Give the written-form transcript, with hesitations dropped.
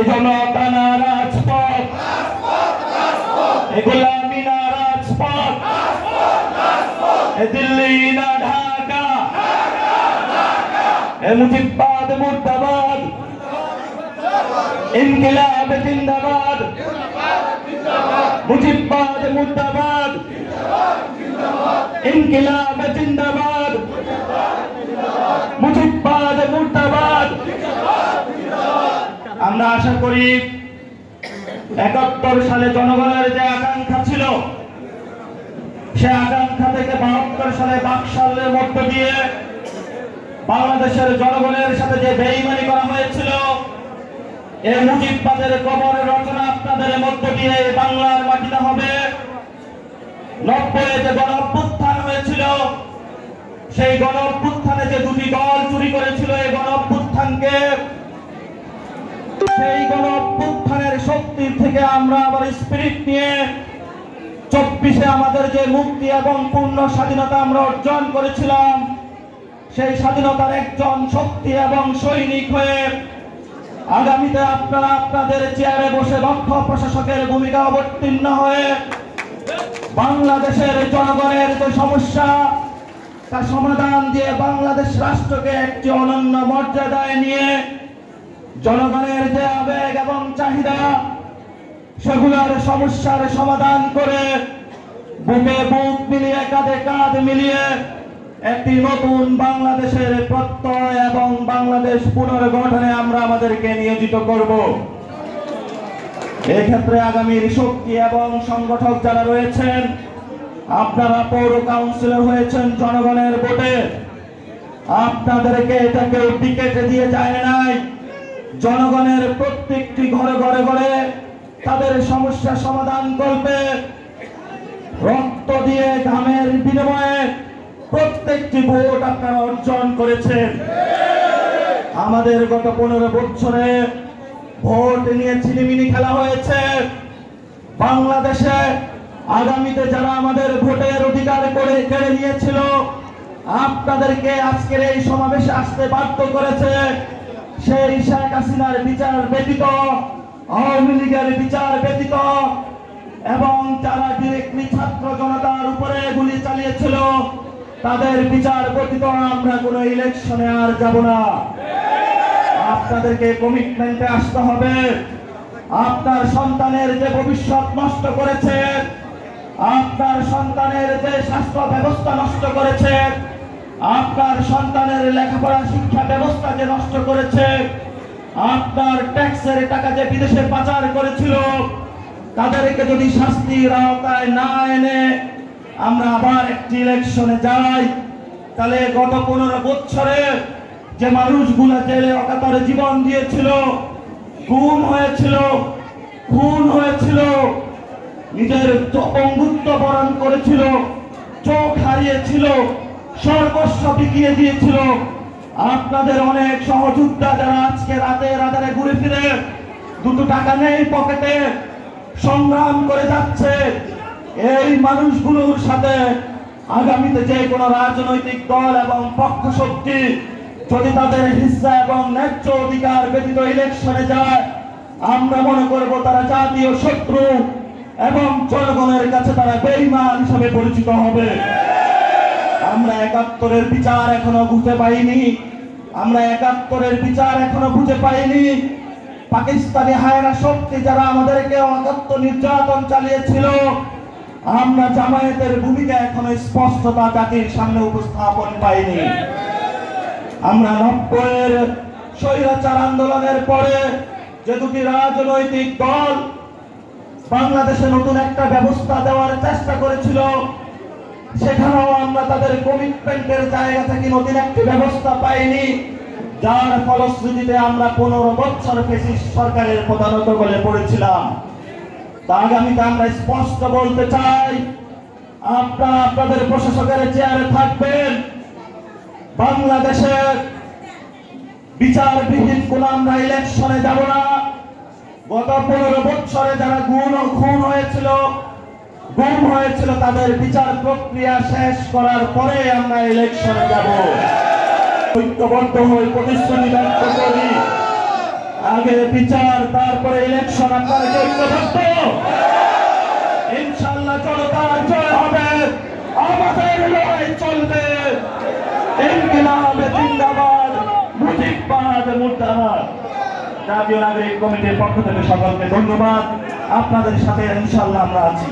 জনতা না রাজপথ, গোলামি না রাজপথ, দিল্লি না ঢাকা, মুজিববাদ মুর্দাবাদ, ইনকিলাব জিন্দাবাদ, মুজিববাদ মুর্দাবাদ, ইনকিলাব জিন্দাবাদ, মুজিববাদ মুর্দাবাদ। আমরা আশা করি 71 সালে জনগণের যে আকাঙ্ক্ষা ছিল, সে আকাঙ্ক্ষা থেকে 72 সালে বাকশালের মধ্য দিয়ে বাংলাদেশের জনগণের সাথে যে বেঈমানি করা হয়েছিল, এই মুজিববাদের কবর রচনা আপনাদের মধ্য দিয়ে বাংলার মাটিতে হবে। 90-এ যে গণ অভ্যুত্থান হয়েছিল, সেই গণ অভ্যুত্থানে যে দুটি দল চুরি করেছিল, এই গণ অভ্যুত্থানকে, সেই গণ অভ্যুত্থানের শক্তি থেকে আমরা আবার স্পিরিট নিয়ে 24-এ আমাদের যে মুক্তি এবং পূর্ণ স্বাধীনতা আমরা অর্জন করেছিলাম, সেই স্বাধীনতার একজন শক্তি এবং সৈনিক হয়ে আগামীতে আপনারা আপনাদের চেয়ারে বসে দক্ষ প্রশাসকের ভূমিকা অবতীর্ণ হয়ে বাংলাদেশের জনগণের যে সমস্যা তার সমাধান দিয়ে বাংলাদেশ রাষ্ট্রকে একটি অনন্য মর্যাদায় নিয়ে জনগণের যে আবেগ এবং চাহিদা সেগুলোর সমস্যার সমাধান করে বুকে বুক মিলিয়ে কাঁধে কাঁধ মিলিয়ে একটি নতুন বাংলাদেশের প্রত্যয় এবং বাংলাদেশ পুনর্গঠনে আমরা আমাদেরকে নিয়োজিত করব। এক্ষেত্রে আগামীর শক্তি এবং সংগঠক যারা রয়েছেন, আপনারা পৌর কাউন্সিলর হয়েছেন জনগণের ভোটে, আপনাদেরকে এটা কেউ টিকিট দিয়ে যায় নাই। জনগণের প্রত্যেকটি ঘরে ঘরে ঘরে তাদের সমস্যা সমাধান করবে রক্ত দিয়ে ঘামের বিনিময়ে প্রত্যেকটি ভোট আপনারা অর্জন করেছেন। আমাদের গত 15 বছরে ভোট নিয়ে ছিনিমিনি খেলা হয়েছে। বাংলাদেশে আগামীতে যারা আমাদের ভোটের অধিকার করে কেড়ে নিয়েছিল, আপনাদেরকে আজকের এই সমাবেশে আসতে বাধ্য করেছে। সেই শেখ হাসিনার বিচার ব্যতীত, আওয়ামী লীগের বিচার ব্যতীত এবং যারা ডিরেক্টলি ছাত্র জনতার উপরে গুলি চালিয়েছিল তাদের বিচার ব্যতীত আমরা কোনো ইলেকশনে আর যাব না। আপনাদেরকে কমিটমেন্টে আসতে হবে। আপনার সন্তানের যে ভবিষ্যৎ নষ্ট করেছে, আপনার সন্তানের যে স্বাস্থ্য ব্যবস্থা নষ্ট করেছে, আপনার সন্তানের লেখাপড়া শিক্ষা ব্যবস্থা যে নষ্ট করেছে, আপনার ট্যাক্সের টাকা যে বিদেশে পাচার করেছিল, তাদেরকে যদি শাস্তির আওতায় না এনে আমরা আবার একটি ইলেকশনে যাই, তাহলে গত 15 বছরে যে মানুষগুলো জেলে অকাতরে জীবন দিয়েছিল, গুম হয়েছিল, খুন হয়েছিল, নিজের অঙ্গুত্ব বরণ করেছিল, চোখ হারিয়েছিল, সর্বস্ব বিকিয়ে দিয়েছিল, আপনাদের অনেক সহযোদ্ধা যারা আজকে রাতে রাতে ঘুরে ফিরে দুটো টাকা নেই পকেটে সংগ্রাম করে যাচ্ছে, এই মানুষগুলোর সাথে আগামীতে যে কোনো রাজনৈতিক দল এবং পক্ষ শক্তি যদি তাদের হিস্সা এবং ন্যায্য অধিকার ব্যতীত ইলেকশনে যায়, আমরা মনে করব তারা জাতীয় শত্রু এবং জনগণের কাছে তারা বেঈমান হিসেবে পরিচিত হবে। আমরা 71-এর বিচার এখনো বুঝতে পাইনি। আমরা 71-এর বিচার এখনো বুঝে পাইনি। পাকিস্তানি হায়না শক্তি যারা আমাদেরকে অকথ্য নির্যাতন চালিয়েছিল, আমরা জামায়াতের ভূমিকা এখনো স্পষ্টতা জাতির সামনে উপস্থাপন পাইনি। আমরা 90-এর স্বৈরাচার আন্দোলনের পরে যে দুটি রাজনৈতিক দল বাংলাদেশে নতুন একটা ব্যবস্থা দেওয়ার চেষ্টা করেছিল, সেখানেও আমরা তাদের কমিটমেন্টের জায়গা থেকে নতুন একটি ব্যবস্থা পাইনি, যার ফলশ্রুতিতে আমরা 15 বছর ফ্যাসিস্ট সরকারের প্রধানত বলে পড়েছিলাম। তা আগামীতে আমরা স্পষ্ট বলতে চাই, আপনারা আপনাদের প্রশাসকের চেয়ারে থাকবেন। বাংলাদেশের বিচারবিহীন কোন আমরা ইলেকশনে যাব না। গত 15 বছরে যারা খুন হয়েছিল, গুম হয়েছিল, তাদের বিচার প্রক্রিয়া শেষ করার পরে আমরা ইলেকশনে যাব। ঐক্যবদ্ধ হয়ে প্রতিশ্রুতিবদ্ধ করি, আগে আগে বিচার তারপরে ইলেকশন, আপনারা কি ঐক্যবদ্ধ? ইনশাআল্লাহ জনতার জয় হবে, আমাদের লড়াই চলবে। ইনকিলাব জিন্দাবাদ, মুজিববাদ মুর্দাবাদ। জাতীয় নাগরিক কমিটির পক্ষ থেকে সকলকে ধন্যবাদ। আপনাদের সাথে ইনশাআল্লাহ আমরা আছি।